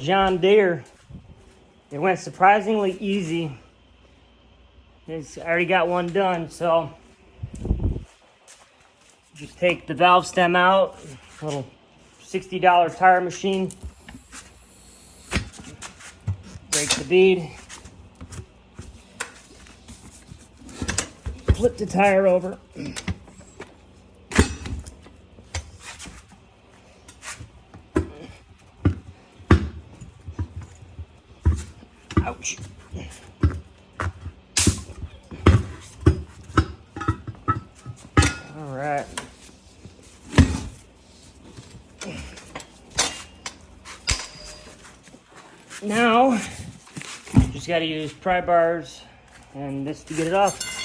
John Deere. It went surprisingly easy. I already got one done, so just take the valve stem out, little $60 tire machine, break the bead, flip the tire over. Ouch. All right. Now, just got to use pry bars and this to get it off.